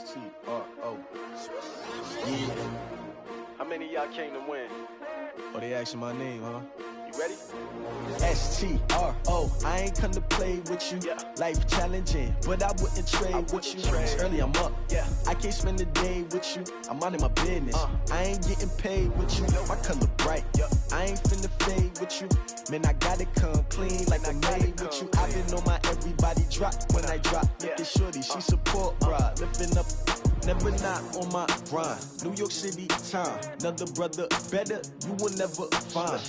S-T-R-O. Yeah. How many of y'all came to win? Oh, they asking my name, huh? You ready? S-T-R-O. I ain't come to play with you. Yeah. Life challenging, but I wouldn't trade with you. It's early, I'm up. Yeah. I can't spend the day with you. I'm minding my business. I ain't getting paid with you. My color bright. Yeah. I ain't finna fade with you. Man, I gotta come clean like I'm made with you. I've been on my everybody drop when I drop. Look at shorty, she support ride. Lifting up, never not on my grind. New York City time. Another brother better, you will never find.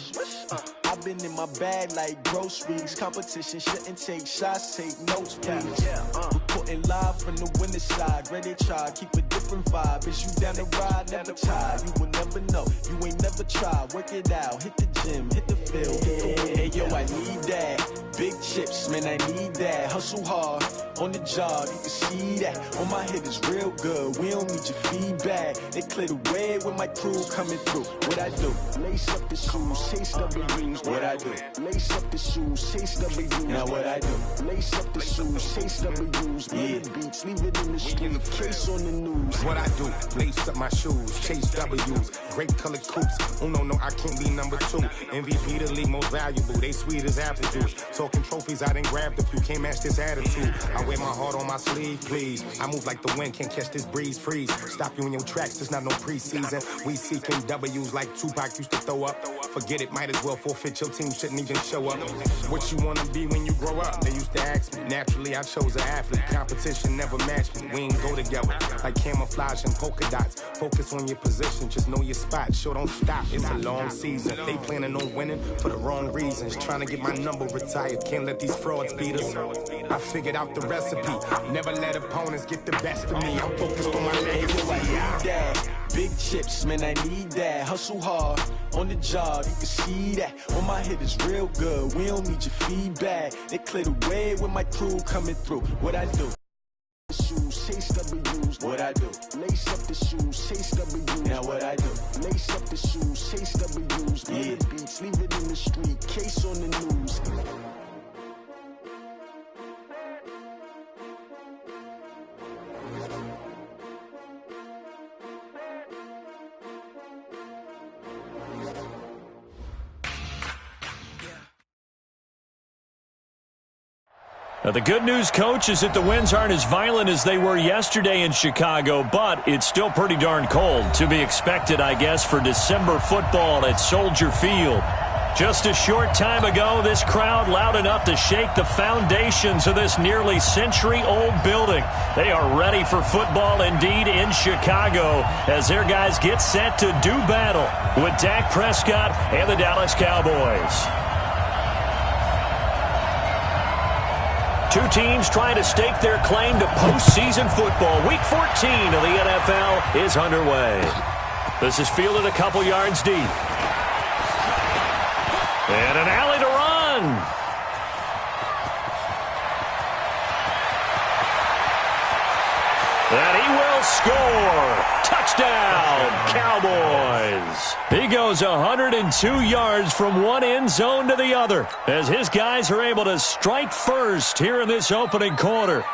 I've been in my bag like groceries. Competition shouldn't take shots, take notes, please. Reporting live from the winning side. Ready to try, keep a different vibe. Is you down the ride, never tired. You will never know, you ain't never tried. Work it out, hit the gym, hit the field, hit the wind. Hey yo, I need that. Big chips, man, I need that. Hustle hard, on the job, you can see that. On my head is real good, we don't need your feedback. They clear the way with my crew coming through. What I do? Lace up the shoes, chase W's. What I do? Lace up the shoes, chase W's. Now what I do? Lace up the shoes, chase W's. Yeah. Beats, leave it in the street, case on the news. What I do? Lace up my shoes, chase W's. Great colored coops. Oh no, I can't be number 2. MVP the league most valuable. They sweet as apple juice. Talking trophies, I done grabbed a few. Can't match this attitude. I wear my heart on my sleeve, please. I move like the wind, can't catch this breeze. Freeze. Stop you in your tracks. There's not no preseason. We seeking W's like Tupac used to throw up. Forget it, might as well forfeit. Your team shouldn't even show up. What you wanna be when you grow up? They used to ask me. Naturally, I chose an athlete. Competition never matched me. We ain't go together like camouflage and polka dots. Focus on your position, just know your spot. Sure, don't stop. It's a long season. They planning on winning for the wrong reasons. Trying to get my number retired. Can't let these frauds beat us. I figured out the recipe. Never let opponents get the best of me. I'm focused on my legacy. I need that. Big chips, man, I need that. Hustle hard, on the job, you can see that. On my head is real good, we don't need your feedback. They clear the way with my crew coming through. What I do? Shoes, chase W's. What I do? Lace up the shoes, chase W's. Now what I do? Lace up the shoes, chase W's. Yeah. Beats, leave it in the street, case on the news. Now, the good news, Coach, is that the winds aren't as violent as they were yesterday in Chicago, but it's still pretty darn cold. To be expected, I guess, for December football at Soldier Field. Just a short time ago, this crowd loud enough to shake the foundations of this nearly century-old building. They are ready for football indeed in Chicago as their guys get set to do battle with Dak Prescott and the Dallas Cowboys. Two teams trying to stake their claim to postseason football. Week 14 of the NFL is underway. This is fielded a couple yards deep. And an alley to run. And he will score. Touchdown, Cowboys. He goes 102 yards from one end zone to the other as his guys are able to strike first here in this opening quarter.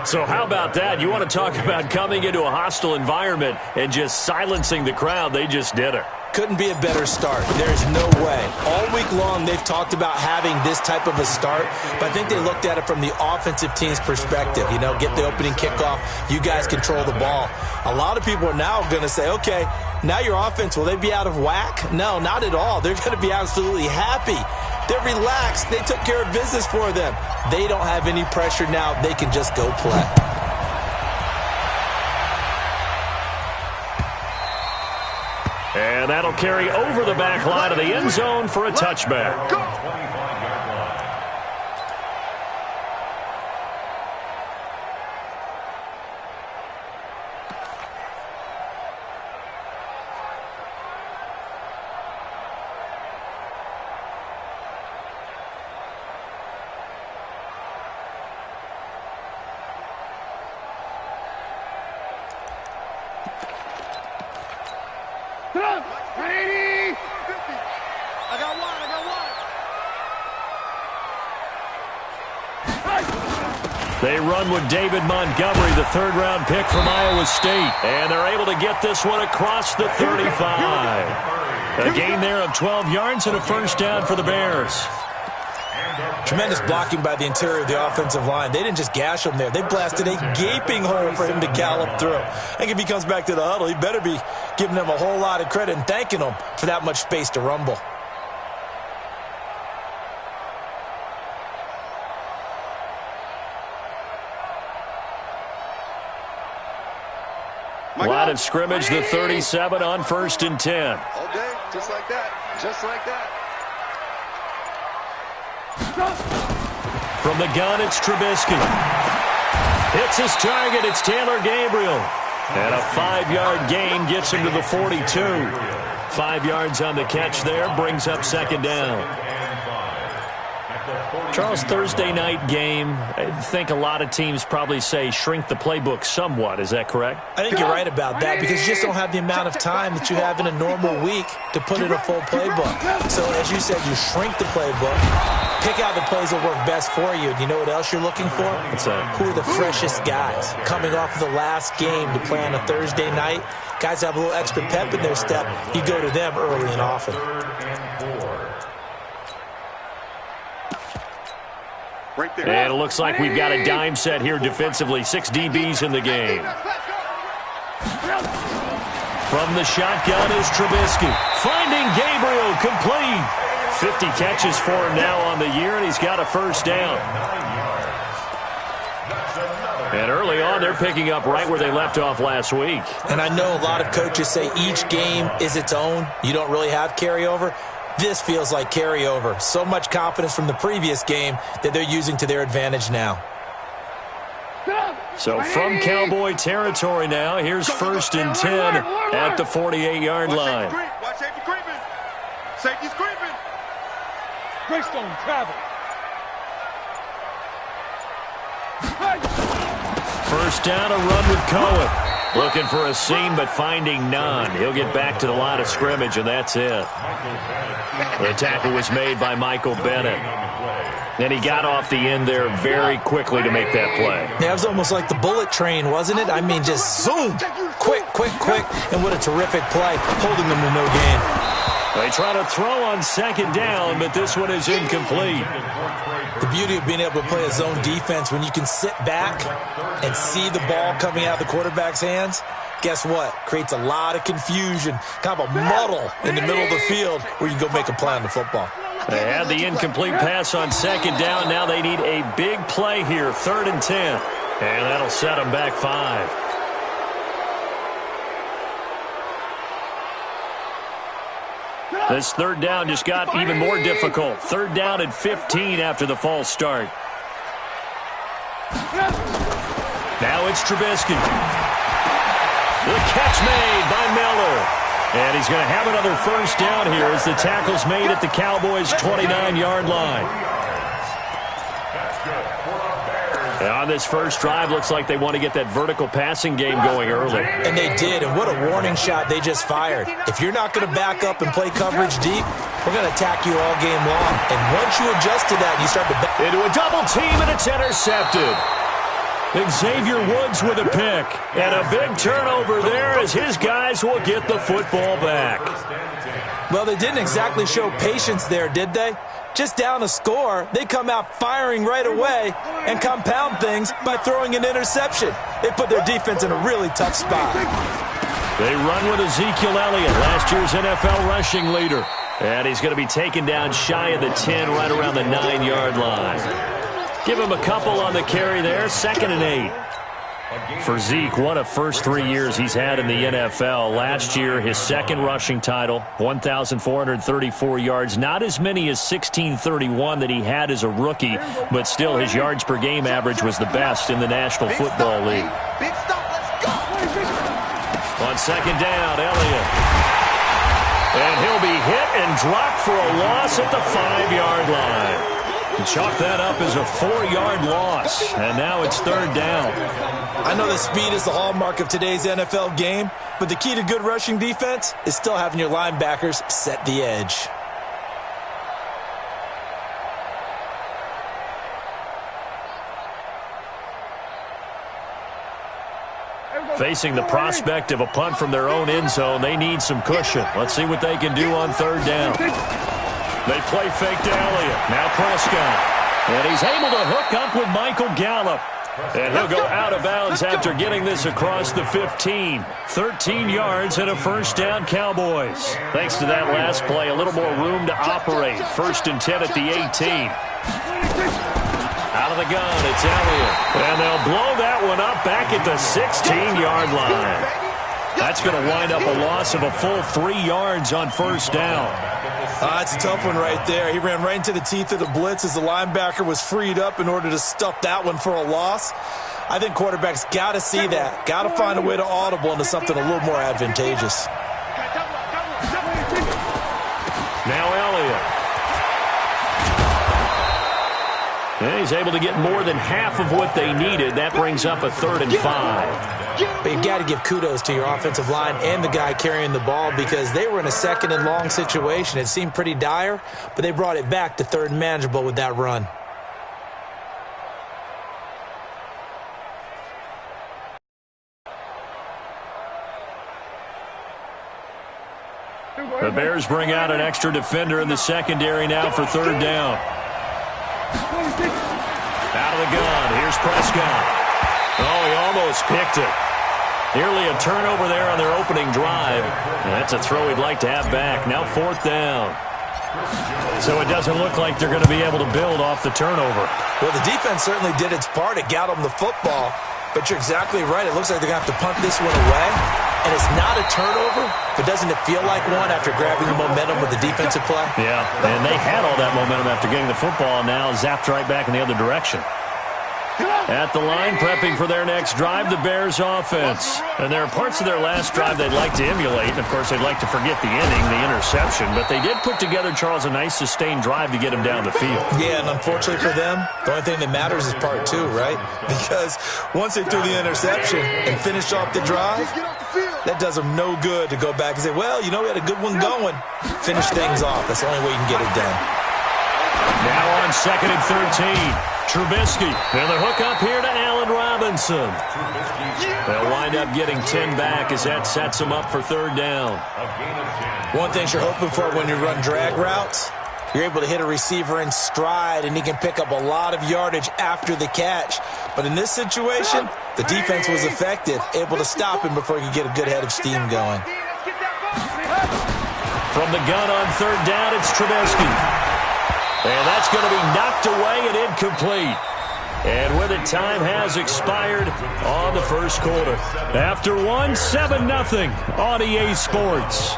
So how about that? You want to talk about coming into a hostile environment and just silencing the crowd. They just did it. Couldn't be a better start. There's no way. All week long, they've talked about having this type of a start, but I think they looked at it from the offensive team's perspective. You know, get the opening kickoff. You guys control the ball. A lot of people are now going to say, okay, now your offense, will they be out of whack? No, not at all. They're going to be absolutely happy. They're relaxed. They took care of business for them. They don't have any pressure now. They can just go play. And that'll carry over the back line of the end zone for a touchback. They run with David Montgomery, the third-round pick from Iowa State. And they're able to get this one across the 35. A gain there of 12 yards and a first down for the Bears. Tremendous blocking by the interior of the offensive line. They didn't just gash him there. They blasted a gaping hole for him to gallop through. I think if he comes back to the huddle, he better be giving them a whole lot of credit and thanking them for that much space to rumble. Line of scrimmage, the 37 on 1st and 10. Okay, just like that. Just like that. From the gun, it's Trubisky. Hits his target. It's Taylor Gabriel. And a 5-yard gain gets him to the 42. 5 yards on the catch there. Brings up second down. Charles, Thursday night game, I think a lot of teams probably say shrink the playbook somewhat. Is that correct? I think you're right about that because you just don't have the amount of time that you have in a normal week to put in a full playbook. So, as you said, you shrink the playbook, pick out the plays that work best for you. Do you know what else you're looking for? What's that? Who are the freshest guys coming off of the last game to play on a Thursday night? Guys have a little extra pep in their step. You go to them early and often. Right there. And it looks like we've got a dime set here defensively. 6 DBs in the game. From the shotgun is Trubisky. Finding Gabriel, complete. 50 catches for him now on the year, and he's got a first down. And early on, they're picking up right where they left off last week. And I know a lot of coaches say each game is its own. You don't really have carryover. This feels like carryover. So much confidence from the previous game that they're using to their advantage now. So from Cowboy territory now, here's 1st and 10 at the 48-yard line. Watch safety creeping. Safety's creeping. Greystone travel. First down, a run with Cohen. Looking for a seam, but finding none. He'll get back to the line of scrimmage, and that's it. The tackle was made by Michael Bennett. And he got off the end there very quickly to make that play. Yeah, it was almost like the bullet train, wasn't it? I mean, just zoom. Quick, quick, quick. And what a terrific play, holding them to no gain. They try to throw on second down, but this one is incomplete. The beauty of being able to play a zone defense when you can sit back and see the ball coming out of the quarterback's hands, guess what? Creates a lot of confusion, kind of a muddle in the middle of the field where you can go make a play on the football. They had the incomplete pass on second down. Now they need a big play here, 3rd and 10. And that'll set them back 5. This third down just got even more difficult. 3rd down and 15 after the false start. Now it's Trubisky. The catch made by Miller. And he's going to have another first down here as the tackle's made at the Cowboys' 29-yard line. And on this first drive, looks like they want to get that vertical passing game going early. And they did, and what a warning shot they just fired. If you're not going to back up and play coverage deep, we're going to attack you all game long. And once you adjust to that, you start to into a double team, and it's intercepted. Xavier Woods with a pick. And a big turnover there as his guys will get the football back. Well, they didn't exactly show patience there, did they? Just down a score, they come out firing right away and compound things by throwing an interception. They put their defense in a really tough spot. They run with Ezekiel Elliott, last year's NFL rushing leader. And he's going to be taken down shy of the 10, right around the 9-yard line. Give him a couple on the carry there, 2nd and 8. For Zeke, what a first 3 years he's had in the NFL. Last year, his 2nd rushing title, 1,434 yards. Not as many as 1,631 that he had as a rookie, but still his yards per game average was the best in the National Football League. Big stop, let's go. On 2nd down, Elliott. And he'll be hit and dropped for a loss at the 5-yard line. Chalk that up as a 4-yard loss, and now it's 3rd down. I know that speed is the hallmark of today's NFL game, but the key to good rushing defense is still having your linebackers set the edge. Facing the prospect of a punt from their own end zone, they need some cushion. Let's see what they can do on third down. They play fake to Elliott. Now Prescott. And he's able to hook up with Michael Gallup. And he'll go out of bounds after getting this across the 15. 13 yards and a first down, Cowboys. Thanks to that last play, a little more room to operate. 1st and 10 at the 18. Out of the gun, it's Elliott. And they'll blow that one up back at the 16-yard line. That's going to wind up a loss of a full 3 yards on first down. That's a tough one right there. He ran right into the teeth of the blitz as the linebacker was freed up in order to stuff that one for a loss. I think quarterbacks got to see that. Got to find a way to audible into something a little more advantageous. Now Elliott. And he's able to get more than half of what they needed. That brings up a 3rd and 5. But you got to give kudos to your offensive line and the guy carrying the ball because they were in a 2nd and long situation. It seemed pretty dire, but they brought it back to 3rd and manageable with that run. The Bears bring out an extra defender in the secondary now for 3rd down. Out of the gun. Here's Prescott. Oh, he almost picked it. Nearly a turnover there on their opening drive. And that's a throw he'd like to have back. Now 4th down. So it doesn't look like they're going to be able to build off the turnover. Well, the defense certainly did its part. It got them the football. But you're exactly right. It looks like they're going to have to punt this one away. And it's not a turnover, but doesn't it feel like one after grabbing the momentum with the defensive play? Yeah, and they had all that momentum after getting the football, and now zapped right back in the other direction. At the line, prepping for their next drive, the Bears offense. And there are parts of their last drive they'd like to emulate. And, of course, they'd like to forget the inning, the interception. But they did put together, Charles, a nice sustained drive to get him down the field. Yeah, and unfortunately for them, the only thing that matters is part 2, right? Because once they threw the interception and finished off the drive, that does them no good to go back and say, well, you know, we had a good one going. Finish things off. That's the only way you can get it done. Now on 2nd and 13. Trubisky, and the hook up here to Allen Robinson. They'll wind up getting 10 back as that sets them up for 3rd down. One thing you're hoping for when you run drag routes, you're able to hit a receiver in stride, and he can pick up a lot of yardage after the catch. But in this situation, the defense was effective, able to stop him before he could get a good head of steam going. From the gun on 3rd down, it's Trubisky. And that's going to be knocked away and incomplete. And with it, time has expired on the first quarter. After 7-0 on EA Sports.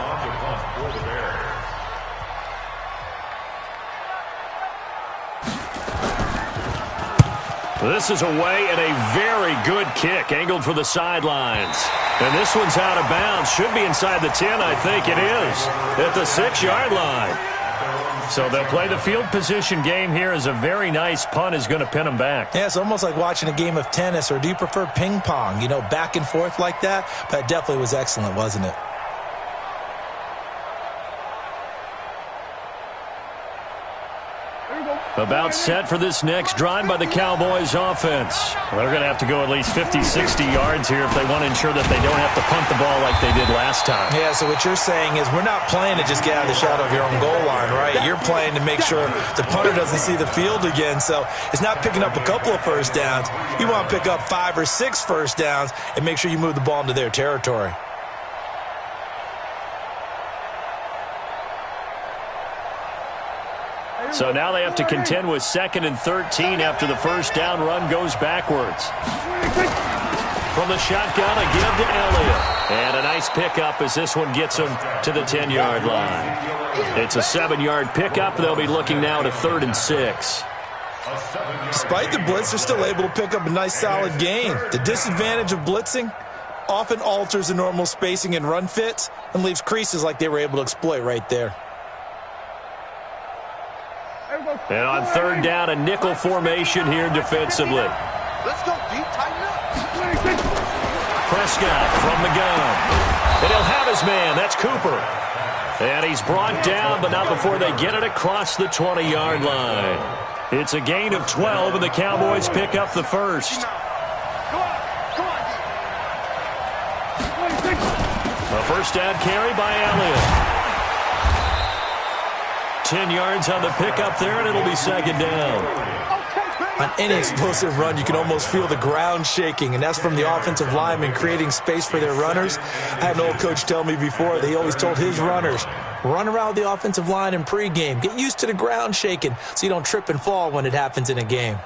This is away and a very good kick, angled for the sidelines. And this one's out of bounds. Should be inside the 10, I think it is. At the 6-yard line. So they'll play the field position game here as a very nice punt is going to pin them back. Yeah, it's almost like watching a game of tennis, or do you prefer ping pong? You know, back and forth like that? That definitely was excellent, wasn't it? About set for this next drive by the Cowboys offense. They're going to have to go at least 50, 60 yards here if they want to ensure that they don't have to punt the ball like they did last time. Yeah, so what you're saying is we're not playing to just get out of the shadow of your own goal line, right? You're playing to make sure the punter doesn't see the field again. So it's not picking up a couple of first downs. You want to pick up 5 or 6 first downs and make sure you move the ball into their territory. So now they have to contend with 2nd and 13 after the first down run goes backwards. From the shotgun, a give to Elliott. And a nice pickup as this one gets him to the 10-yard line. It's a 7-yard pickup. They'll be looking now to 3rd and 6. Despite the blitz, they're still able to pick up a nice solid gain. The disadvantage of blitzing often alters the normal spacing and run fits and leaves creases like they were able to exploit right there. And on 3rd down, a nickel formation here defensively. Let's go deep, tighten up. Prescott from the gun. And he'll have his man. That's Cooper. And he's brought down, but not before they get it across the 20-yard line. It's a gain of 12, and the Cowboys pick up the first. A first down carry by Elliott. 10 yards on the pickup there, and it'll be second down. On any explosive run, you can almost feel the ground shaking, and that's from the offensive linemen creating space for their runners. I had an old coach tell me before, he always told his runners, run around the offensive line in pregame. Get used to the ground shaking so you don't trip and fall when it happens in a game.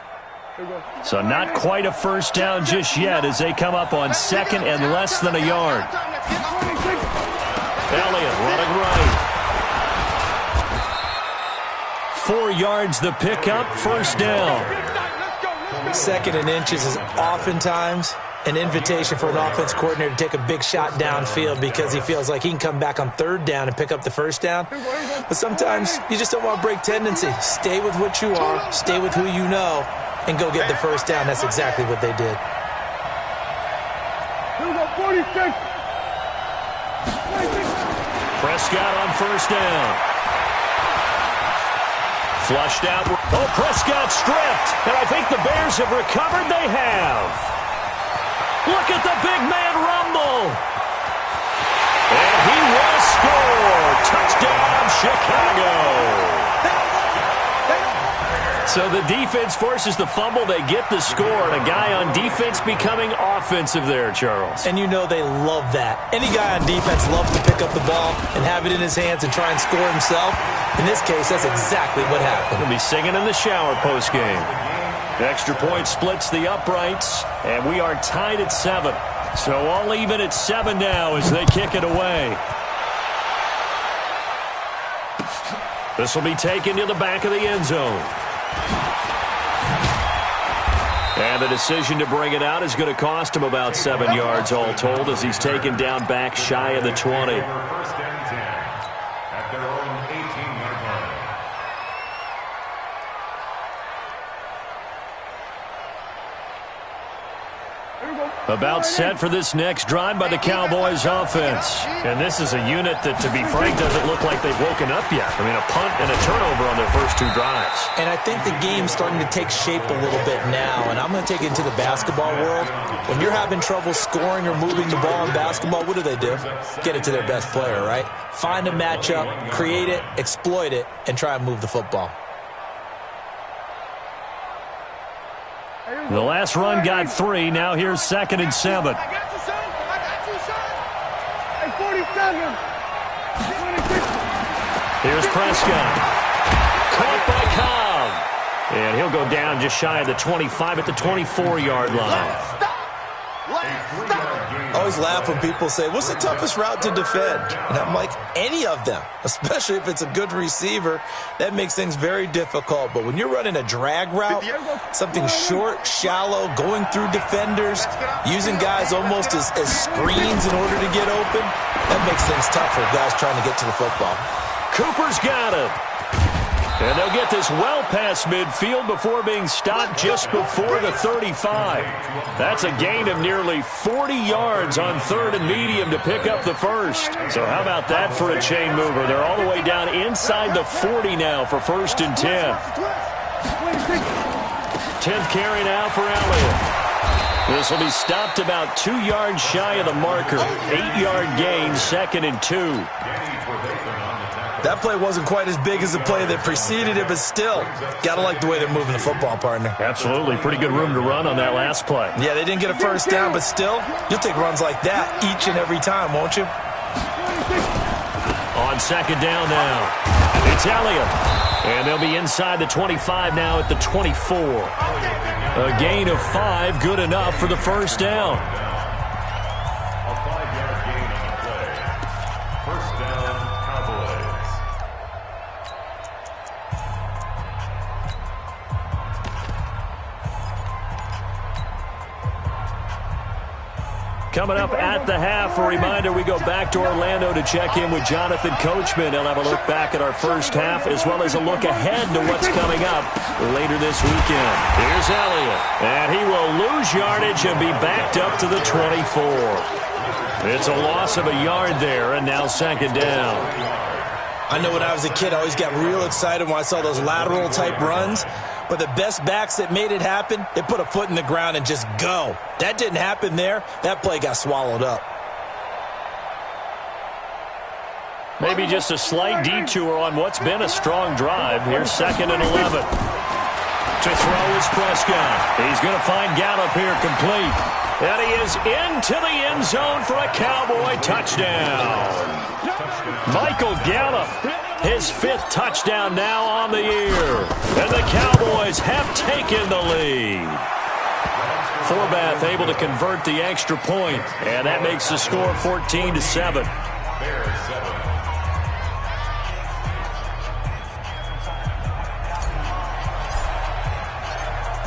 So not quite a first down just yet as they come up on second and less than a yard. Elliott running right. 4 yards the pickup, first down. Second and inches is oftentimes an invitation for an offense coordinator to take a big shot downfield because he feels like he can come back on third down and pick up the first down. But sometimes you just don't want to break tendency. Stay with what you are, stay with who you know, and go get the first down. That's exactly what they did. Prescott on first down. Flushed out. Oh, Prescott stripped. And I think the Bears have recovered. They have. Look at the big man rumble. And he will score. Touchdown, Chicago. So the defense forces the fumble. They get the score. And a guy on defense becoming offensive there, Charles. And you know they love that. Any guy on defense loves to pick up the ball and have it in his hands and try and score himself. In this case, that's exactly what happened. He'll be singing in the shower postgame. Extra point splits the uprights, and we are tied at 7. So all even at 7 now as they kick it away. This will be taken to the back of the end zone. And the decision to bring it out is going to cost him about 7 yards all told as he's taken down back shy of the 20. About set for this next drive by the Cowboys offense. And this is a unit that, to be frank, doesn't look like they've woken up yet. I mean, a punt and a turnover on their first 2 drives. And I think the game's starting to take shape a little bit now. And I'm going to take it into the basketball world. When you're having trouble scoring or moving the ball in basketball, what do? Get it to their best player, right? Find a matchup, create it, exploit it, and try and move the football. The last run got 3. Now here's 2nd and 7. I got you, son. I got you, son. Hey, 47. Here's Prescott. Caught by Cobb. And he'll go down just shy of the 25 at the 24-yard line. I always laugh when people say, what's the toughest route to defend? And I'm like, any of them, especially if it's a good receiver. That makes things very difficult. But when you're running a drag route, something short, shallow, going through defenders, using guys almost as screens in order to get open, that makes things tough for guys trying to get to the football. Cooper's got it. And they'll get this well past midfield before being stopped just before the 35. That's a gain of nearly 40 yards on 3rd and medium to pick up the first. So how about that for a chain mover? They're all the way down inside the 40 now for 1st and 10. 10th carry now for Elliott. This will be stopped about 2 yards shy of the marker. 8-yard gain, 2nd and 2. That play wasn't quite as big as the play that preceded it, but still, got to like the way they're moving the football, partner. Absolutely. Pretty good room to run on that last play. Yeah, they didn't get a first down, but still, you'll take runs like that each and every time, won't you? On 2nd down now, it's Elliott. And they'll be inside the 25 now at the 24. A gain of 5, good enough for the first down. A 5-yard gain on the play. First down, Cowboys. Coming up at the half, a reminder, we go back to Orlando to check in with Jonathan Coachman. He'll have a look back at our first half as well as a look ahead to what's coming up later this weekend. Here's Elliott, and he will lose yardage and be backed up to the 24. It's a loss of a yard there, and now 2nd down. I know when I was a kid, I always got real excited when I saw those lateral-type runs. But the best backs that made it happen, they put a foot in the ground and just go. That didn't happen there. That play got swallowed up. Maybe just a slight detour on what's been a strong drive. Here's 2nd and 11. To throw is Prescott. He's going to find Gallup here complete. And he is into the end zone for a Cowboy touchdown. Michael Gallup, his 5th touchdown now on the year. And the Cowboys have taken the lead. Forbath able to convert the extra point, and that makes the score 14-7.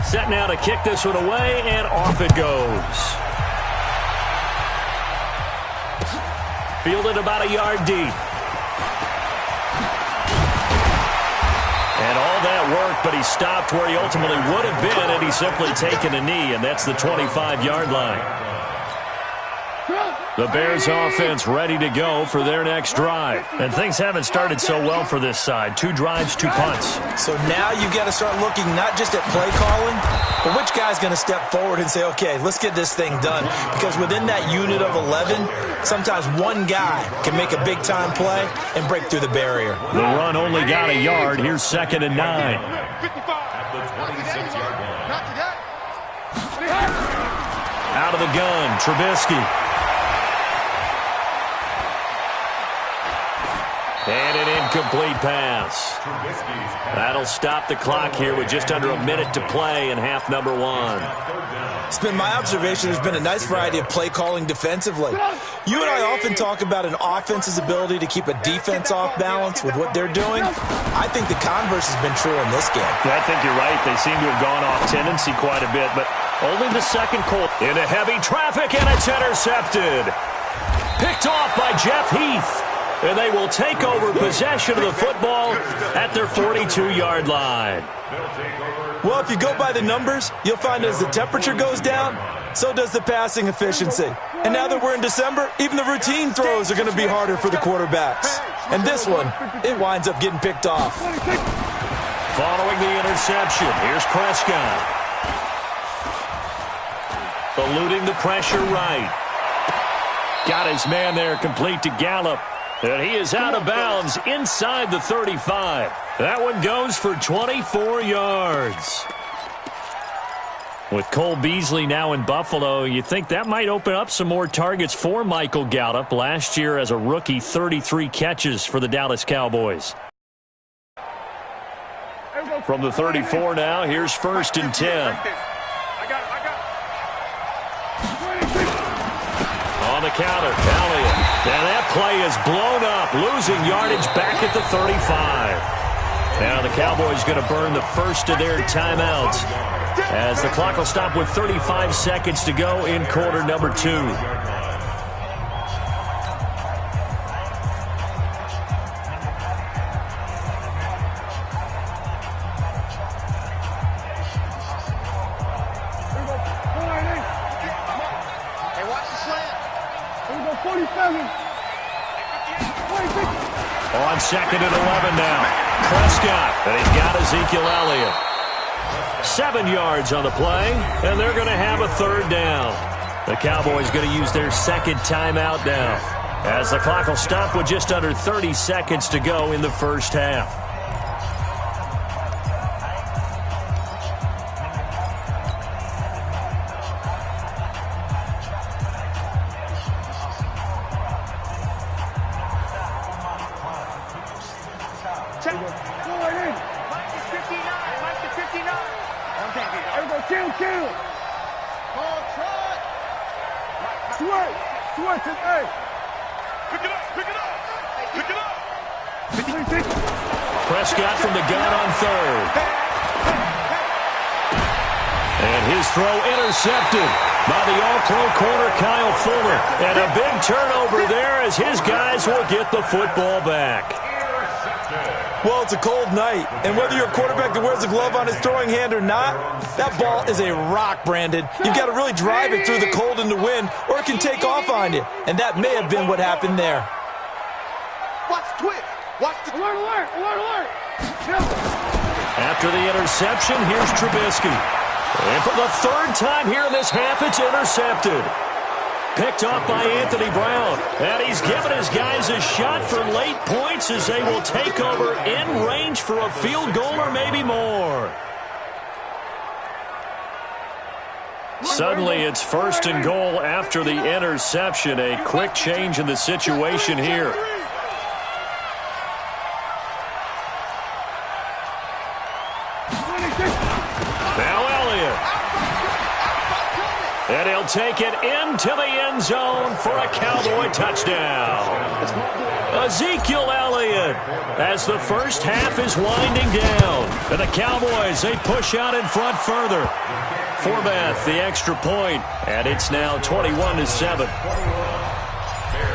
Set now to kick this one away, and off it goes. Fielded about a yard deep. And all that work, but he stopped where he ultimately would have been had he simply taken a knee, and that's the 25-yard line. The Bears offense ready to go for their next drive. And things haven't started so well for this side. 2 drives, 2 punts. So now you've got to start looking not just at play calling, but which guy's going to step forward and say, okay, let's get this thing done. Because within that unit of 11, sometimes one guy can make a big-time play and break through the barrier. The run only got a yard. Here's 2nd and 9. At the 26-yard line. Out of the gun, Trubisky. And an incomplete pass. That'll stop the clock here with just under a minute to play in half number 1. It's been my observation there's been a nice variety of play calling defensively. You and I often talk about an offense's ability to keep a defense off balance with what they're doing. I think the converse has been true in this game. I think you're right. They seem to have gone off tendency quite a bit, but only the second quarter. Into heavy traffic, and it's intercepted. Picked off by Jeff Heath. And they will take over possession of the football at their 42-yard line. Well, if you go by the numbers, you'll find as the temperature goes down, so does the passing efficiency. And now that we're in December, even the routine throws are going to be harder for the quarterbacks. And this one, it winds up getting picked off. Following the interception, here's Prescott. Eluding the pressure right. Got his man there complete to Gallup. And he is out of bounds inside the 35. That one goes for 24 yards. With Cole Beasley now in Buffalo, you think that might open up some more targets for Michael Gallup. Last year as a rookie, 33 catches for the Dallas Cowboys. From the 34 now, here's 1st and 10. On the counter, Elliott. And that play is blown up, losing yardage back at the 35. Now the Cowboys going to burn the first of their timeouts as the clock will stop with 35 seconds to go in quarter number 2. On 2nd and 11 now. Prescott, and he's got Ezekiel Elliott. 7 yards on the play, and they're going to have a 3rd down. The Cowboys going to use their 2nd timeout now, as the clock will stop with just under 30 seconds to go in the first half. Prescott from the gun on 3rd. And his throw intercepted by the all-pro corner Kyle Fuller. And a big turnover there as his guys will get the football back. Well, it's a cold night, and whether you're a quarterback that wears a glove on his throwing hand or not, that ball is a rock, Brandon. You've got to really drive it through the cold and the wind, or it can take off on you. And that may have been what happened there. Watch the twitch. Watch the alert, alert, alert, alert. After the interception, here's Trubisky. And for the 3rd time here in this half, it's intercepted. picked off by Anthony Brown. And he's given his guys a shot for late points as they will take over in range for a field goal or maybe more. Suddenly, it's 1st and goal after the interception. A quick change in the situation here. Now Elliott. And he'll take it into the end zone for a Cowboy touchdown. Ezekiel Elliott as the first half is winding down. And the Cowboys, they push out in front further. Forbath, the extra point, and it's now 21-7.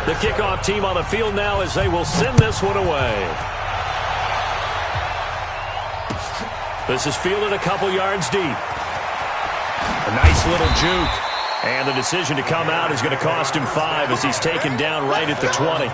The kickoff team on the field now as they will send this one away. This is fielded a couple yards deep. A nice little juke. And the decision to come out is going to cost him 5 as he's taken down right at the 20.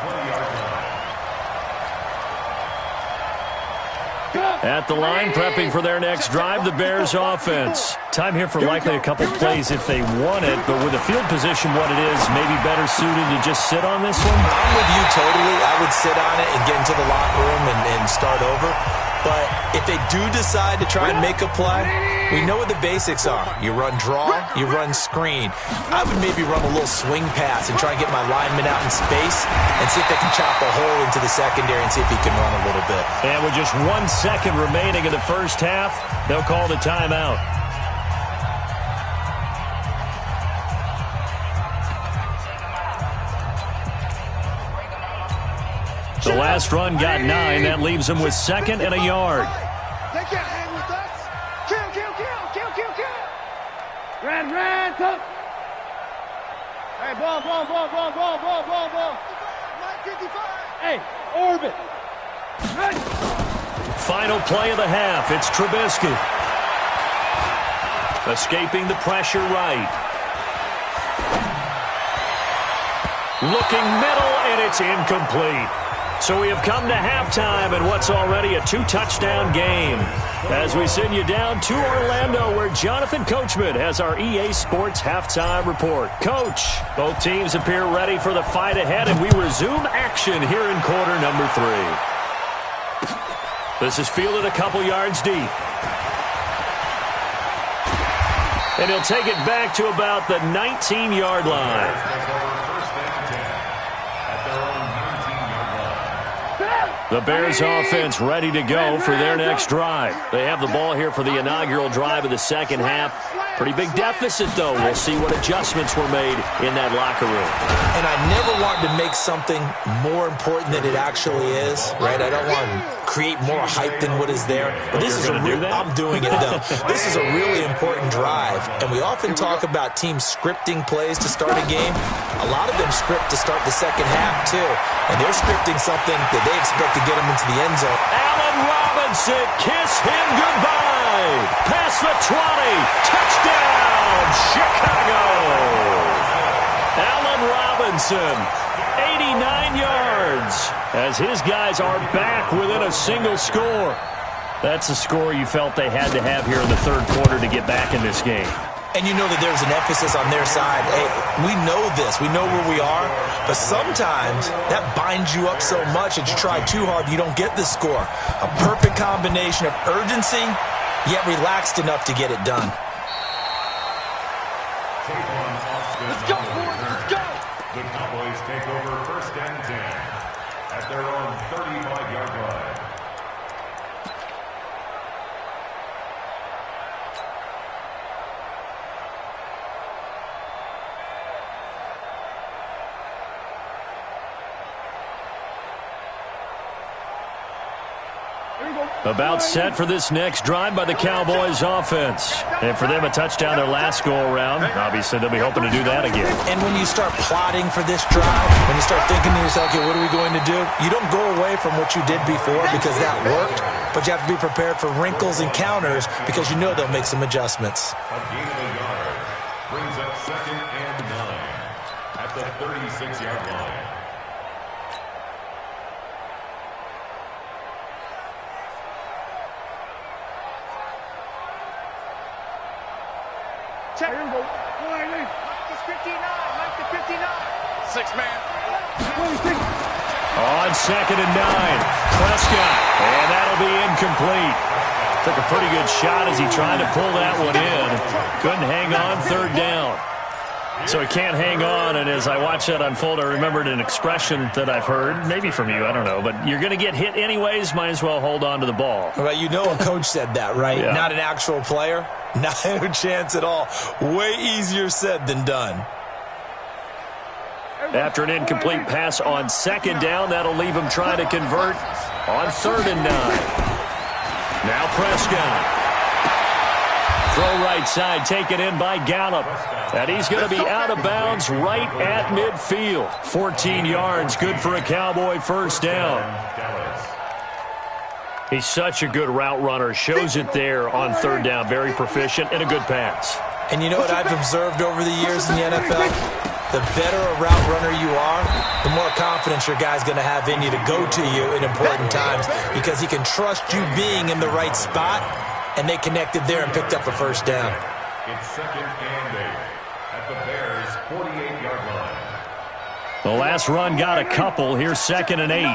At the line, prepping for their next drive, the Bears offense. Time here for likely a couple plays if they want it, but with the field position what it is, maybe better suited to just sit on this one? I'm with you totally. I would sit on it and get into the locker room and start over. But if they do decide to try and make a play, we know what the basics are. You run draw, you run screen. I would maybe run a little swing pass and try and get my lineman out in space and see if they can chop a hole into the secondary and see if he can run a little bit. And with just 1 second remaining in the first half, they'll call the timeout. The last run got 9. That leaves him with 2nd and a yard. They can't hang with us. Kill, kill, kill, kill, kill, kill. Red, up. Hey, ball. 955. Hey, orbit. Run. Final play of the half. It's Trubisky. Escaping the pressure right. Looking middle, and it's incomplete. So we have come to halftime in what's already a 2-touchdown game. As we send you down to Orlando, where Jonathan Coachman has our EA Sports halftime report. Coach, both teams appear ready for the fight ahead, and we resume action here in quarter number 3. This is fielded a couple yards deep. And he'll take it back to about the 19-yard line. The Bears offense ready to go for their next drive. They have the ball here for the inaugural drive of the second half. Pretty big deficit, though. We'll see what adjustments were made in that locker room. And I never want to make something more important than it actually is, right? I don't want to create more hype than what is there. But this is I'm doing it, though. This is a really important drive. And we often talk about teams scripting plays to start a game. A lot of them script to start the second half, too. And they're scripting something that they expect to get them into the end zone. Allen Robinson, kiss him goodbye. Past the 20. Touchdown, Chicago. Allen Robinson, 89 yards, as his guys are back within a single score. That's a score you felt they had to have here in the third quarter to get back in this game. And you know that there's an emphasis on their side. Hey, we know this. We know where we are. But sometimes that binds you up so much that you try too hard, you don't get the score. A perfect combination of urgency, yet relaxed enough to get it done. Let's go, boys. Let's go. The Cowboys take over 1st and 10 at their own 35-yard line. About set for this next drive by the Cowboys offense. And for them, a touchdown their last go-around. Obviously, they'll be hoping to do that again. And when you start plotting for this drive, when you start thinking to yourself, okay, what are we going to do? You don't go away from what you did before because that worked, but you have to be prepared for wrinkles and counters because you know they'll make some adjustments. A gain of a yard brings up 2nd and 9 at the 36-yard line. Check. Here we go. Mark the 59. Mark the 59. 6-man. On 2nd and 9, Prescott, and that'll be incomplete. Took a pretty good shot as he tried to pull that one in. Couldn't hang on 3rd down. So he can't hang on, and as I watch that unfold, I remembered an expression that I've heard, maybe from you, I don't know, but you're going to get hit anyways, might as well hold on to the ball. Well, you know a coach said that, right? Yeah. Not an actual player? No chance at all. Way easier said than done. After an incomplete pass on 2nd down, that'll leave him trying to convert on 3rd and 9. Now Prescott. Throw right side, taken in by Gallup. And he's going to be out of bounds right at midfield. 14 yards, good for a Cowboy 1st down. He's such a good route runner. Shows it there on 3rd down. Very proficient and a good pass. And you know what I've observed over the years in the NFL? The better a route runner you are, the more confidence your guy's going to have in you to go to you in important times because he can trust you being in the right spot, and they connected there and picked up a 1st down. It's 2nd and 8 at the Bears' 48-yard line. The last run got a couple. Here's 2nd and 8.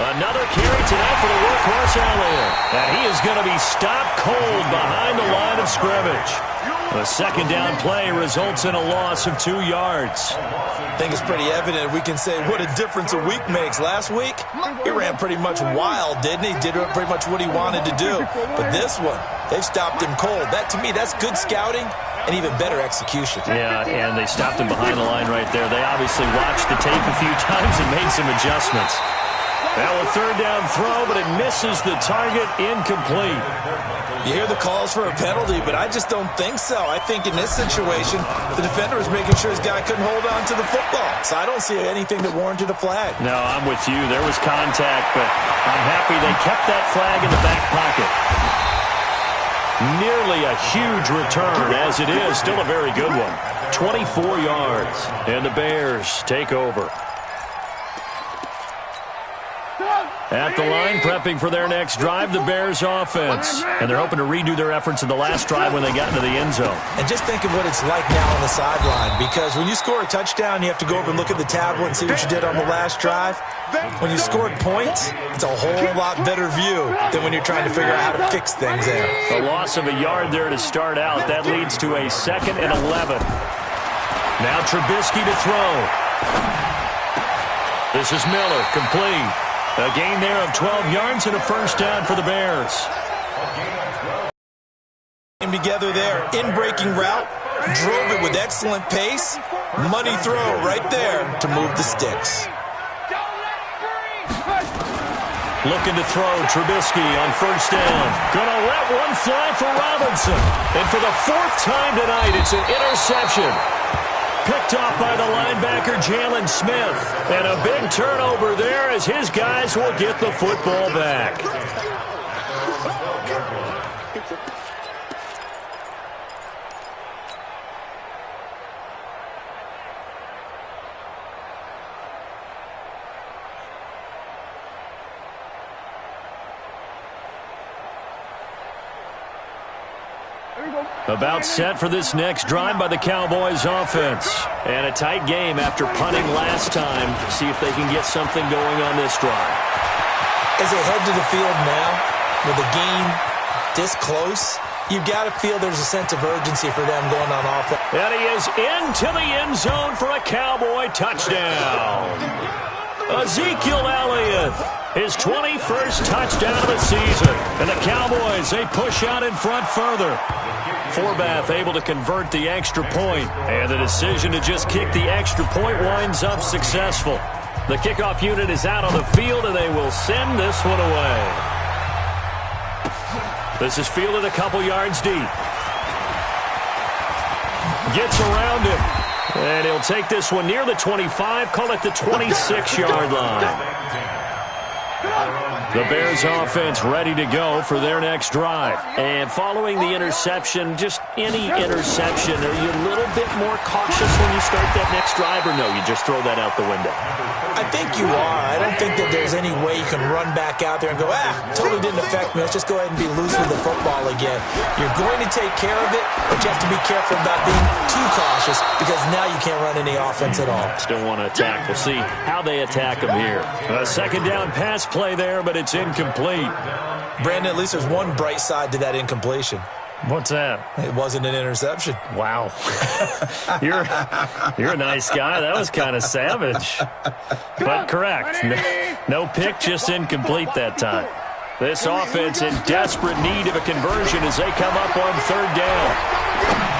Another carry tonight for the workhorse Elliott. And he is going to be stopped cold behind the line of scrimmage. The 2nd down play results in a loss of 2 yards. I think it's pretty evident. We can say what a difference a week makes. Last week, he ran pretty much wild, didn't he? Did pretty much what he wanted to do. But this one, they've stopped him cold. That, to me, that's good scouting and even better execution. Yeah, and they stopped him behind the line right there. They obviously watched the tape a few times and made some adjustments. Now a 3rd down throw, but it misses the target, incomplete. You hear the calls for a penalty, but I just don't think so. I think in this situation, the defender was making sure his guy couldn't hold on to the football. So I don't see anything that warranted a flag. No, I'm with you. There was contact, but I'm happy they kept that flag in the back pocket. Nearly a huge return, as it is. Still a very good one. 24 yards, and the Bears take over. At the line, prepping for their next drive, the Bears offense. And they're hoping to redo their efforts in the last drive when they got into the end zone. And just think of what it's like now on the sideline, because when you score a touchdown, you have to go over and look at the tablet and see what you did on the last drive. When you scored points, it's a whole lot better view than when you're trying to figure out how to fix things there. A loss of a yard there to start out. That leads to a 2nd and 11. Now Trubisky to throw. This is Miller, complete. A gain there of 12 yards and a 1st down for the Bears. Came together there, in-breaking route, drove it with excellent pace. Money throw right there to move the sticks. Looking to throw, Trubisky on 1st down. Gonna let one fly for Robinson. And for the 4th time tonight, it's an interception. Picked off by the linebacker, Jalen Smith. And a big turnover there as his guys will get the football back. About set for this next drive by the Cowboys offense. And a tight game after punting last time. See if they can get something going on this drive. As they head to the field now, with the game this close, you've got to feel there's a sense of urgency for them going on offense. And he is into the end zone for a Cowboy touchdown. Ezekiel Elliott, his 21st touchdown of the season. And the Cowboys, they push out in front further. Forbath able to convert the extra point, and the decision to just kick the extra point winds up successful. The kickoff unit is out on the field, and they will send this one away. This is fielded a couple yards deep. Gets around him, and he'll take this one near the 25, call it the 26-yard line. The Bears offense ready to go for their next drive. And following the interception, just any interception, are you a little bit more cautious when you start that next drive, or no, you just throw that out the window? I think you are. I don't think that there's any way you can run back out there and go, totally didn't affect me. Let's just go ahead and be loose with the football again. You're going to take care of it, but you have to be careful about being too cautious because now you can't run any offense at all. Still want to attack. We'll see how they attack them here. A second down pass play there, but it's incomplete. Brandon, at least there's one bright side to that incompletion. What's that? It wasn't an interception. Wow. You're a nice guy. That was kind of savage. But correct. No pick, just incomplete that time. This offense in desperate need of a conversion as they come up on third down.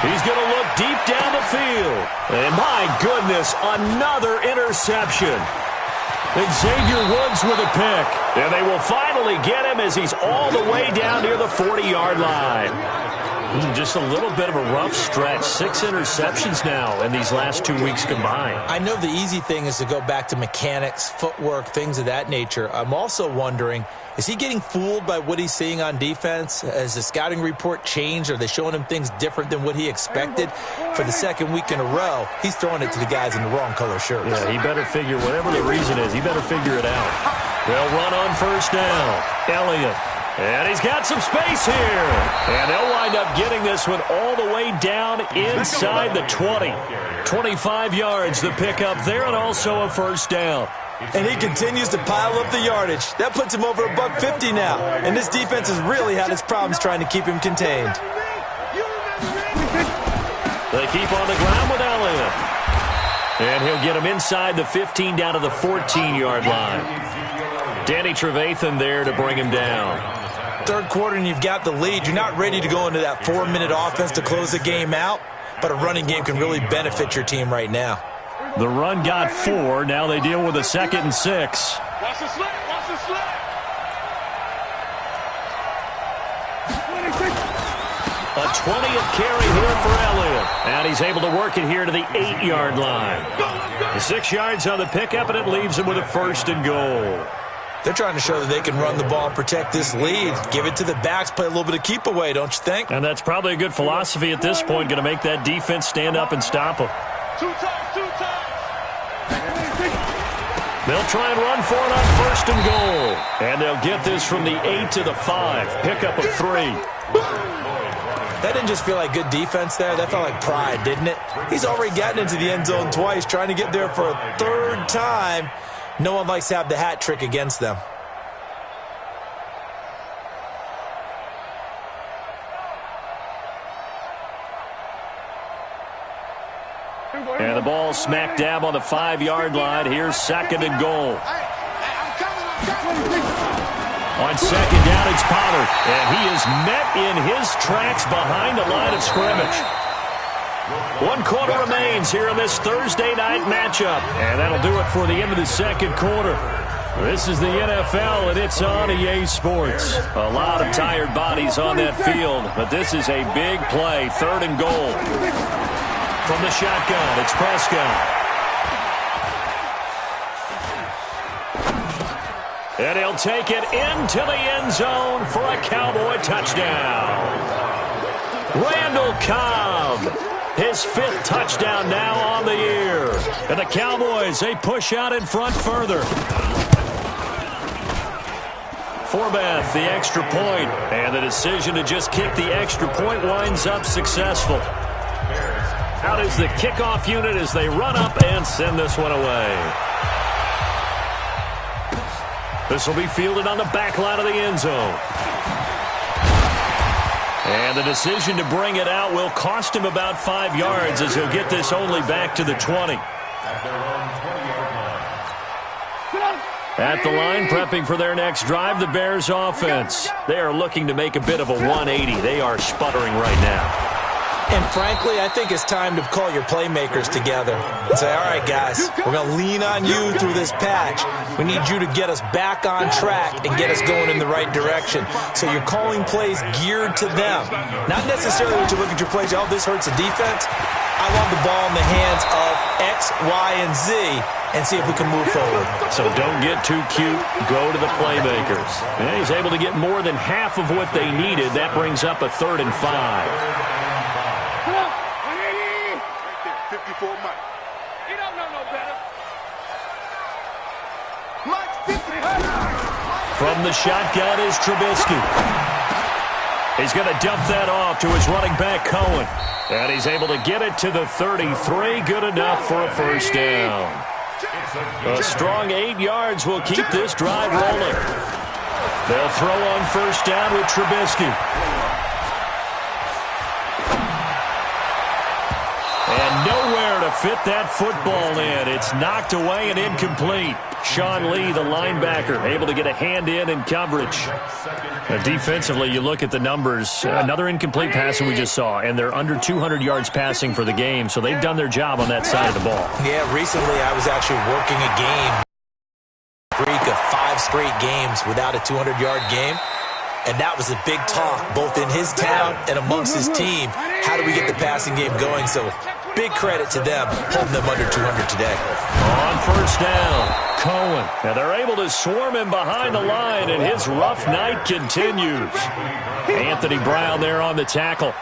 He's going to look deep down the field. And my goodness, another interception. Xavier Woods with a pick. And they will finally get him as he's all the way down near the 40-yard line. Just a little bit of a rough stretch. 6 interceptions now in these last 2 weeks combined. I know the easy thing is to go back to mechanics, footwork, things of that nature. I'm also wondering, is he getting fooled by what he's seeing on defense? Has the scouting report changed? Are they showing him things different than what he expected? For the second week in a row, he's throwing it to the guys in the wrong color shirts. Yeah, he better figure, whatever the reason is, he better figure it out. They'll run on first down. Elliott. And he's got some space here. And they'll wind up getting this one all the way down inside the 20. 25 yards, the pickup there, and also a first down. And he continues to pile up the yardage. That puts him over $150 now. And this defense has really had its problems trying to keep him contained. They keep on the ground with Elliott. And he'll get him inside the 15 down to the 14-yard line. Danny Trevathan there to bring him down. Third quarter and you've got the lead. You're not ready to go into that 4-minute offense to close the game out, but a running game can really benefit your team right now. The run got 4. Now they deal with a 2nd and 6. Watch the slip. Watch the slip. A 20th carry here for Elliott. And he's able to work it here to the 8-yard line. The 6 yards on the pickup, and it leaves him with a 1st and goal. They're trying to show that they can run the ball and protect this lead. Give it to the backs, play a little bit of keep away, don't you think? And that's probably a good philosophy at this point, going to make that defense stand up and stop them. 2 times, 2 times. They'll try and run for it on 1st and goal. And they'll get this from the 8 to the 5. Pickup of 3. That didn't just feel like good defense there. That felt like pride, didn't it? He's already gotten into the end zone twice, trying to get there for a 3rd time. No one likes to have the hat trick against them. And the ball smack dab on the 5-yard line. Here's 2nd and goal. On 2nd down, it's Pollard. And he is met in his tracks behind the line of scrimmage. 1 quarter remains here in this Thursday night matchup. And that'll do it for the end of the 2nd quarter. This is the NFL, and it's on EA Sports. A lot of tired bodies on that field, but this is a big play. 3rd and goal. From the shotgun, it's Prescott. And he'll take it into the end zone for a Cowboy touchdown. Randall Cobb, his 5th touchdown now on the year. And the Cowboys, they push out in front further. Forbath, the extra point, and the decision to just kick the extra point winds up successful. Out is the kickoff unit as they run up and send this one away. This will be fielded on the back line of the end zone. And the decision to bring it out will cost him about 5 yards as he'll get this only back to the 20. At the line, prepping for their next drive, the Bears offense. They are looking to make a bit of a 180. They are sputtering right now. And frankly, I think it's time to call your playmakers together and say, all right, guys, we're going to lean on you through this patch. We need you to get us back on track and get us going in the right direction. So you're calling plays geared to them. Not necessarily to look at your plays, oh, this hurts the defense. I want the ball in the hands of X, Y, and Z and see if we can move forward. So don't get too cute. Go to the playmakers. And he's able to get more than half of what they needed. That brings up a 3rd and 5. Come on, 180. Right there, 54 Mike. You don't know no better. Mike 50. From the shotgun is Trubisky. He's going to dump that off to his running back, Cohen. And he's able to get it to the 33. Good enough for a first down. A strong 8 yards will keep this drive rolling. They'll throw on first down with Trubisky. And nowhere to fit that football in. It's knocked away and incomplete. Sean Lee, the linebacker, able to get a hand in coverage. Defensively, you look at the numbers. Another incomplete pass that we just saw, and they're under 200 yards passing for the game, so they've done their job on that side of the ball. Yeah, recently I was actually working a game, streak of 5 straight games without a 200-yard game, and that was a big talk, both in his town and amongst his team. How do we get the passing game going? So big credit to them, holding them under 200 today. On first down, Cohen. And they're able to swarm him behind the line, and his rough night continues. Anthony Brown there on the tackle.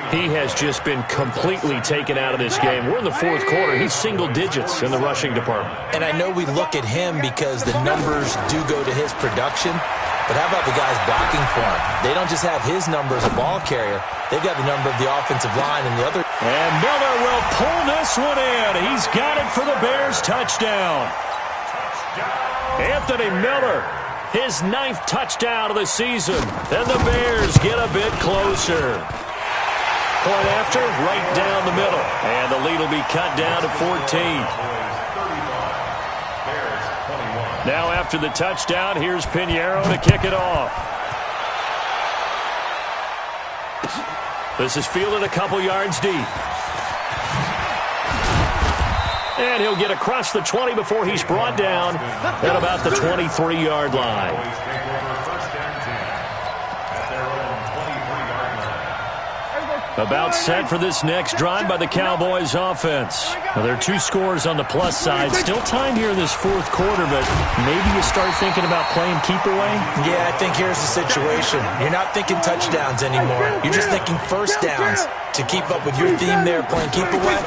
He has just been completely taken out of this game. We're in the 4th quarter. He's single digits in the rushing department. And I know we look at him because the numbers do go to his production, but how about the guys blocking for him? They don't just have his number as a ball carrier. They've got the number of the offensive line and the other. And Miller will pull this one in. He's got it for the Bears touchdown. Anthony Miller, his 9th touchdown of the season. And the Bears get a bit closer. Point after, right down the middle. And the lead will be cut down to 14. Now after the touchdown, here's Pinheiro to kick it off. This is fielded a couple yards deep. And he'll get across the 20 before he's brought down at about the 23-yard line. About set for this next drive by the Cowboys offense. Well, there are 2 scores on the plus side. Still time here in this 4th quarter, but maybe you start thinking about playing keep away? Yeah, I think here's the situation. You're not thinking touchdowns anymore. You're just thinking first downs. To keep up with your theme there, playing keep away,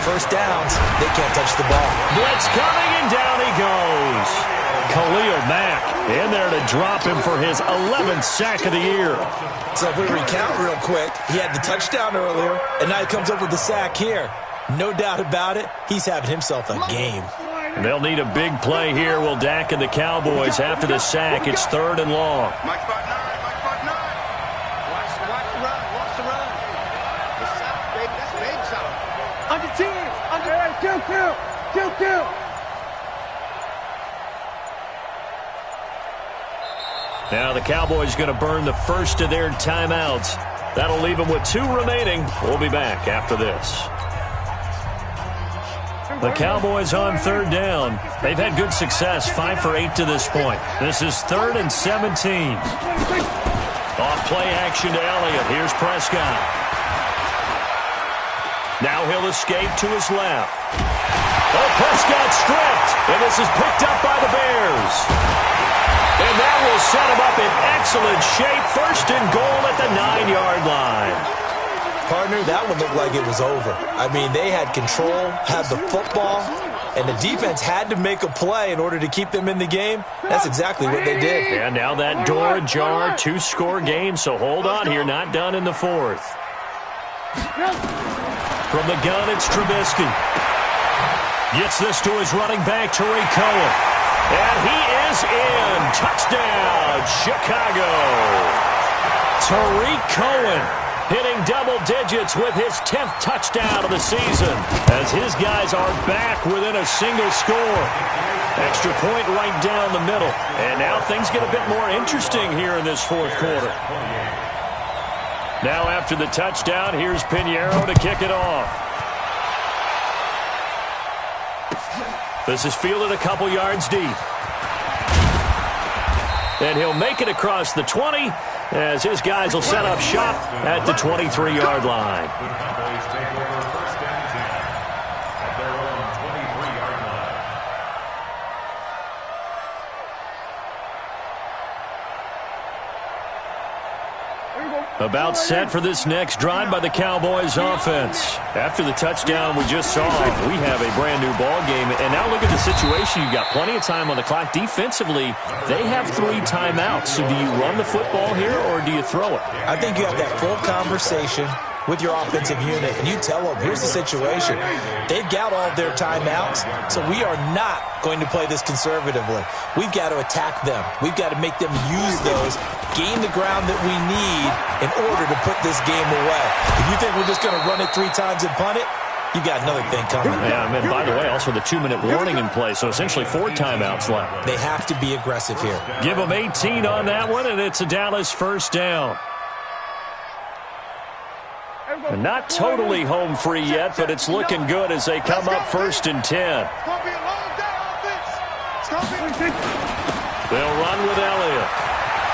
first downs, they can't touch the ball. Blitz coming, and down he goes. Khalil Mack in there to drop him for his 11th sack of the year. So if we recount real quick, he had the touchdown earlier, and now he comes up with the sack here. No doubt about it, he's having himself a game. They'll need a big play here, will Dak and the Cowboys after the sack. It's 3rd and long. Mike spot 9. Mike spot 9. Watch the run. Watch the run. The south, baby. That's big south. Under 10. Under. Kill. Now the Cowboys going to burn the first of their timeouts. That'll leave them with 2 remaining. We'll be back after this. The Cowboys on 3rd down. They've had good success, 5 for 8 to this point. This is 3rd and 17. Off play action to Elliott. Here's Prescott. Now he'll escape to his left. Oh, Prescott stripped, and this is picked up by the Bears. And that will set him up in excellent shape. 1st and goal at the 9-yard line. Partner, that one looked like it was over. I mean, they had control, had the football, and the defense had to make a play in order to keep them in the game. That's exactly what they did. And now that door ajar, 2-score game, so hold on here, not done in the 4th. From the gun, it's Trubisky. Gets this to his running back, Tariq Cohen. And he is in. Touchdown, Chicago. Tariq Cohen hitting double digits with his 10th touchdown of the season as his guys are back within a single score. Extra point right down the middle. And now things get a bit more interesting here in this 4th quarter. Now after the touchdown, here's Pinheiro to kick it off. This is fielded a couple yards deep. And he'll make it across the 20 as his guys will set up shop at the 23-yard line. The Cowboys take over first and 10 at their own 23-yard line. About set for this next drive by the Cowboys offense. After the touchdown we just saw, we have a brand new ball game. And now look at the situation. You've got plenty of time on the clock. Defensively, they have 3 timeouts. So do you run the football here or do you throw it? I think you have that full conversation with your offensive unit, and you tell them, here's the situation. They've got all of their timeouts, so we are not going to play this conservatively. We've got to attack them. We've got to make them use those, gain the ground that we need in order to put this game away. If you think we're just going to run it 3 times and punt it, you got another thing coming. Yeah, and by the way, also the 2-minute warning in play, so essentially 4 timeouts left. They have to be aggressive here. Give them 18 on that one, and it's a Dallas first down. Not totally home free yet, but it's looking good as they come up first and 10. They'll run with Elliott.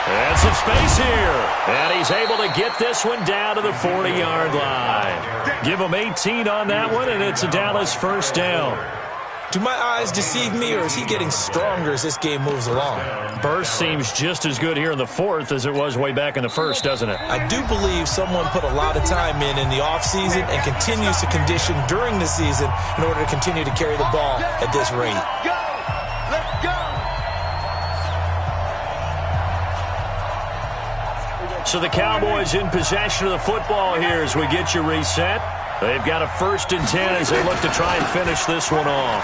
And some space here. And he's able to get this one down to the 40-yard line. Give him 18 on that one, and it's a Dallas first down. Do my eyes deceive me, or is he getting stronger as this game moves along? Burst seems just as good here in the 4th as it was way back in the 1st, doesn't it? I do believe someone put a lot of time in the offseason and continues to condition during the season in order to continue to carry the ball at this rate. Let's go! So the Cowboys in possession of the football here as we get you reset. They've got a first and 10 as they look to try and finish this one off.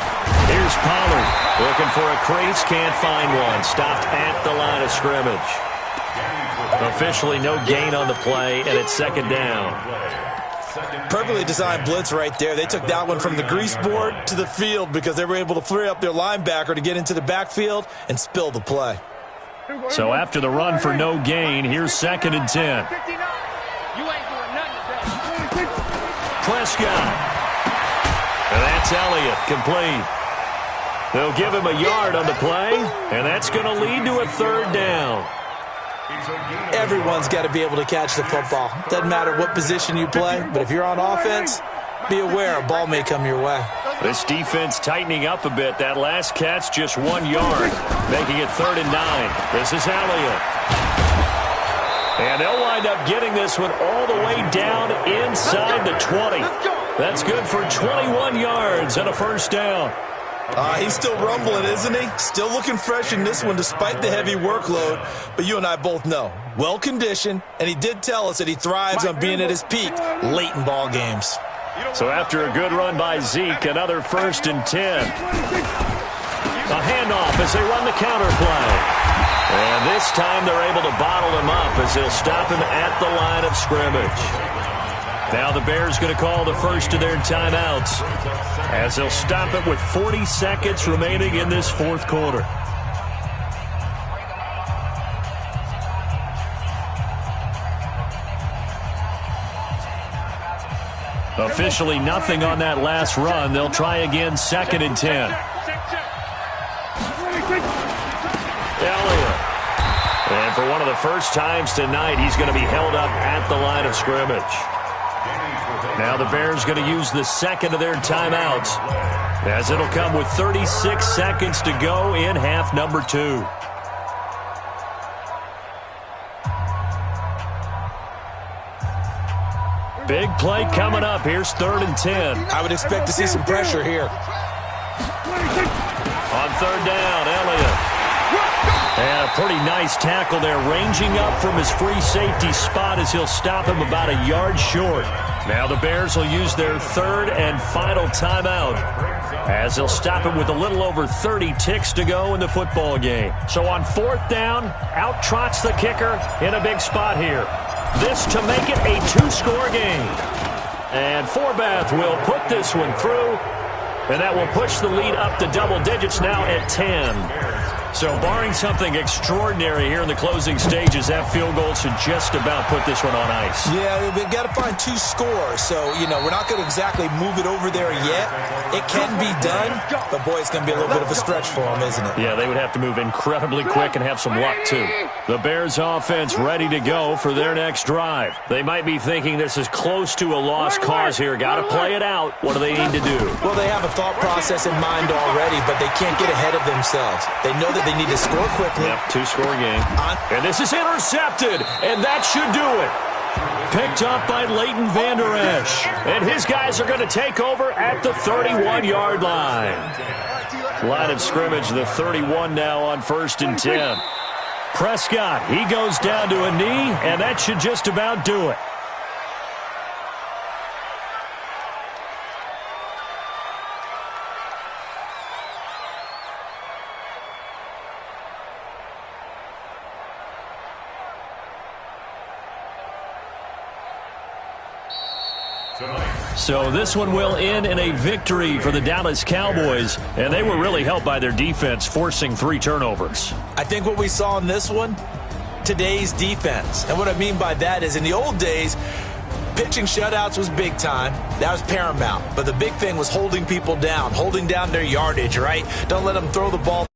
Here's Pollard looking for a crease, can't find one. Stopped at the line of scrimmage. Officially no gain on the play, and it's second down. Perfectly designed blitz right there. They took that one from the grease board to the field because they were able to free up their linebacker to get into the backfield and spill the play. So after the run for no gain, here's second and 10. You ain't doing nothing today. Prescott. And that's Elliott, complete. They'll give him a yard on the play, and that's going to lead to a third down. Everyone's got to be able to catch the football. Doesn't matter what position you play, but if you're on offense, be aware a ball may come your way. This defense tightening up a bit. That last catch just 1 yard, making it 3rd and 9. This is Elliott. And they'll wind up getting this one all the way down inside the 20. That's good for 21 yards and a first down. He's still rumbling, isn't he? Still looking fresh in this one despite the heavy workload. But you and I both know, well-conditioned, and he did tell us that he thrives on being at his peak late in ball games. So after a good run by Zeke, another first and 10. A handoff as they run the counter play. And this time they're able to bottle him up as they'll stop him at the line of scrimmage. Now the Bears going to call the first of their timeouts as they'll stop it with 40 seconds remaining in this 4th quarter. Officially nothing on that last run. They'll try again, second and 10. Elliott. And for one of the first times tonight, he's going to be held up at the line of scrimmage. Now the Bears going to use the second of their timeouts as it'll come with 36 seconds to go in half number 2. Big play coming up. Here's 3rd and 10. I would expect to see some pressure here. On 3rd down, Elliott. And a pretty nice tackle there, ranging up from his free safety spot as he'll stop him about a yard short. Now the Bears will use their 3rd and final timeout as they'll stop him with a little over 30 ticks to go in the football game. So on 4th down, out trots the kicker in a big spot here. This to make it a 2-score game. And Forbath will put this one through, and that will push the lead up to double digits now at 10. So barring something extraordinary here in the closing stages, that field goal should just about put this one on ice. Yeah, we've got to find 2 scores. So, we're not going to exactly move it over there yet. It can be done, but, boy, it's going to be a little bit of a stretch for them, isn't it? Yeah, they would have to move incredibly quick and have some luck, too. The Bears offense ready to go for their next drive. They might be thinking this is close to a lost cause here. Got to play it out. What do they need to do? Well, they have a thought process in mind already, but they can't get ahead of themselves. They know that they need to score quickly. Yep, 2-score game. And this is intercepted, and that should do it. Picked up by Leighton Vander Esch. And his guys are going to take over at the 31-yard line. Line of scrimmage, the 31 now on 1st and 10. Prescott, he goes down to a knee, and that should just about do it. So this one will end in a victory for the Dallas Cowboys, and they were really helped by their defense, forcing 3 turnovers. I think what we saw in this one, today's defense. And what I mean by that is in the old days, pitching shutouts was big time. That was paramount. But the big thing was holding people down, holding down their yardage, right? Don't let them throw the ball